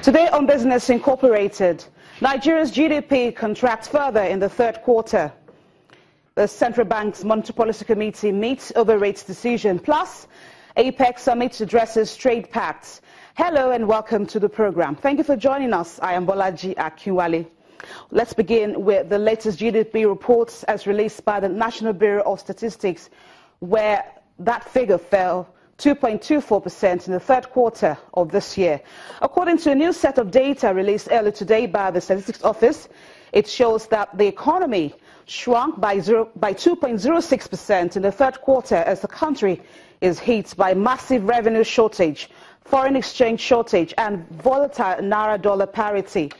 Today on Business Incorporated, Nigeria's GDP contracts further in the third quarter. The Central Bank's Monetary Policy Committee meets over rates decision, plus APEC Summit addresses trade pacts. Hello and welcome to the program. Thank you for joining us. I am Bolaji Akinwale. Let's begin with the latest GDP reports as released by the National Bureau of Statistics, where that figure fell 2.24% in the third quarter of this year. According to a new set of data released earlier today by the Statistics Office, it shows that the economy shrunk by 2.06% in the third quarter as the country is hit by massive revenue shortage, foreign exchange shortage and volatile naira-dollar parity.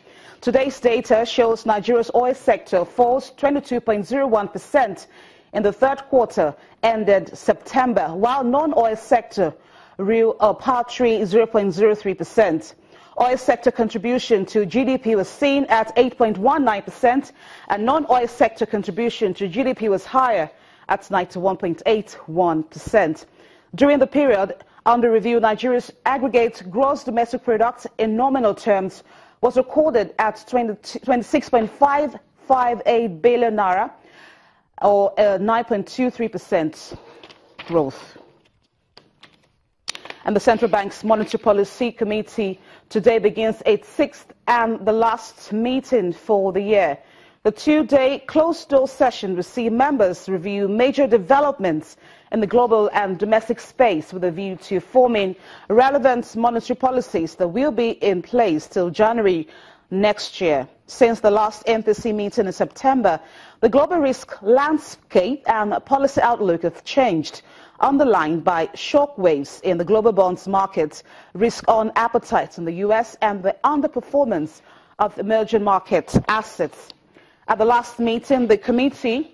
Today's data shows Nigeria's oil sector falls 22.01% in the third quarter ended September, while non-oil sector grew a paltry 0.03%. Oil sector contribution to GDP was seen at 8.19%, and non-oil sector contribution to GDP was higher at 91.81%. During the period under review, Nigeria's aggregate gross domestic product in nominal terms was recorded at 26.558 billion naira, or a 9.23% growth. And the Central Bank's Monetary Policy Committee today begins its sixth and the last meeting for the year. The two-day closed-door session will see members review major developments in the global and domestic space with a view to forming relevant monetary policies that will be in place till January next year. Since the last MPC meeting in September, the global risk landscape and policy outlook have changed, underlined by shockwaves in the global bonds market, risk-on appetite in the U.S. and the underperformance of emerging market assets. At the last meeting, the committee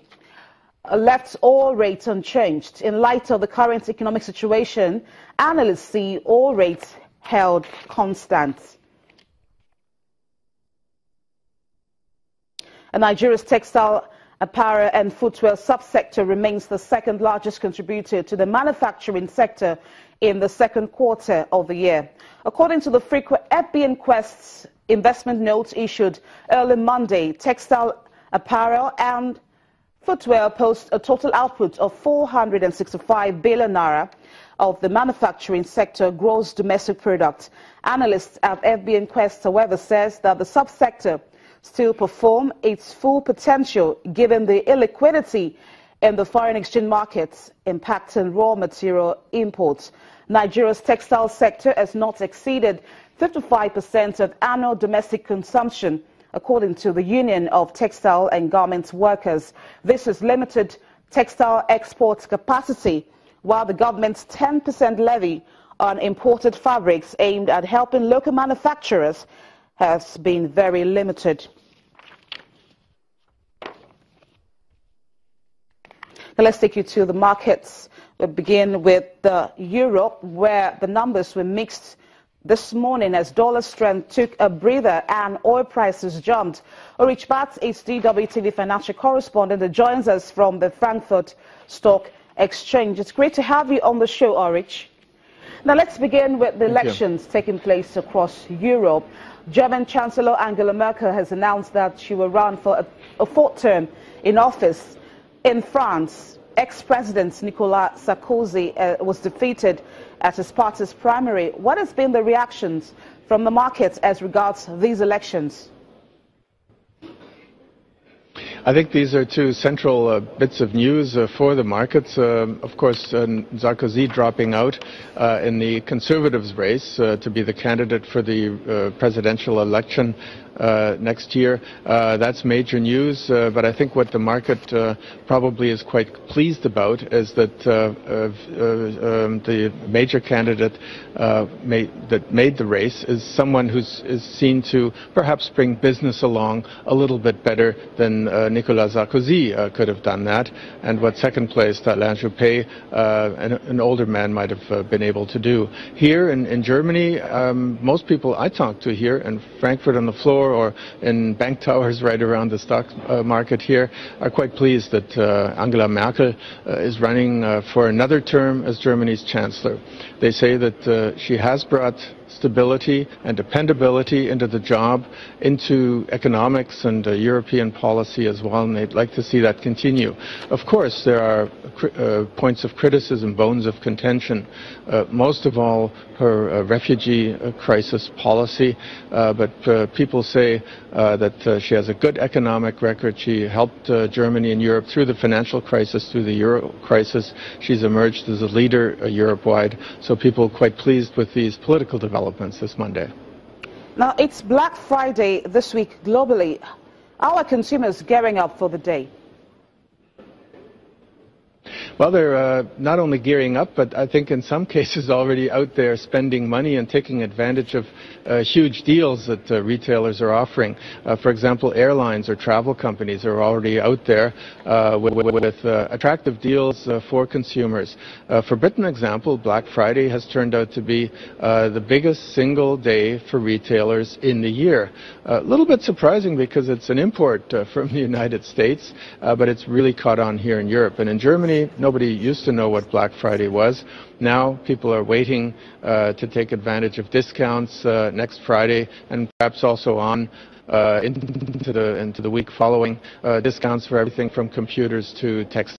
left all rates unchanged. In light of the current economic situation, analysts see all rates held constant. And Nigeria's textile, apparel and footwear subsector remains the second largest contributor to the manufacturing sector in the second quarter of the year. According to the FBNQuest's investment notes issued early Monday, textile, apparel and footwear post a total output of 465 billion naira of the manufacturing sector gross domestic product. Analysts at FBNQuest, however, says that the subsector still perform its full potential given the illiquidity in the foreign exchange markets impacting raw material imports. Nigeria's textile sector has not exceeded 55% of annual domestic consumption, according to the Union of Textile and Garment Workers. This has limited textile export capacity, while the government's 10% levy on imported fabrics aimed at helping local manufacturers has been very limited. Now let's take you to the markets. We'll begin with Europe, where the numbers were mixed this morning as dollar strength took a breather and oil prices jumped. Orich Bat is DWTV financial correspondent that joins us from the Frankfurt Stock Exchange. It's great to have you on the show, Orich. Now let's begin with the elections taking place across Europe. German Chancellor Angela Merkel has announced that she will run for a fourth term in office. In France, ex-president Nicolas Sarkozy was defeated at his party's primary. What has been the reactions from the markets as regards these elections? I think these are two central bits of news for the markets. Of course, Sarkozy dropping out in the Conservatives' race to be the candidate for the presidential election next year. That's major news, but I think what the market probably is quite pleased about is that the major candidate that made the race is someone who is seen to perhaps bring business along a little bit better than Nicolas Sarkozy could have done that, and what second place Alain Juppé, an older man, might have been able to do. Here in Germany, most people I talk to here in Frankfurt on the floor or in bank towers right around the stock market here are quite pleased that Angela Merkel is running for another term as Germany's chancellor. They say that she has brought stability and dependability into the job, into economics and European policy as well, and they'd like to see that continue. Of course, there are points of criticism, bones of contention, most of all her refugee crisis policy, but people say that she has a good economic record. She helped Germany and Europe through the financial crisis, through the euro crisis. She's emerged as a leader Europe-wide, so people are quite pleased with these political developments this Monday. Now, it's Black Friday this week globally. How are consumers gearing up for the day? Well, they're not only gearing up, but I think in some cases already out there spending money and taking advantage of huge deals that retailers are offering. For example, airlines or travel companies are already out there with attractive deals for consumers. For Britain, example, Black Friday has turned out to be the biggest single day for retailers in the year. A little bit surprising because it's an import from the United States, but it's really caught on here in Europe. And in Germany, nobody used to know what Black Friday was. Now people are waiting to take advantage of discounts next Friday and perhaps also on into the week following. Discounts for everything from computers to textiles.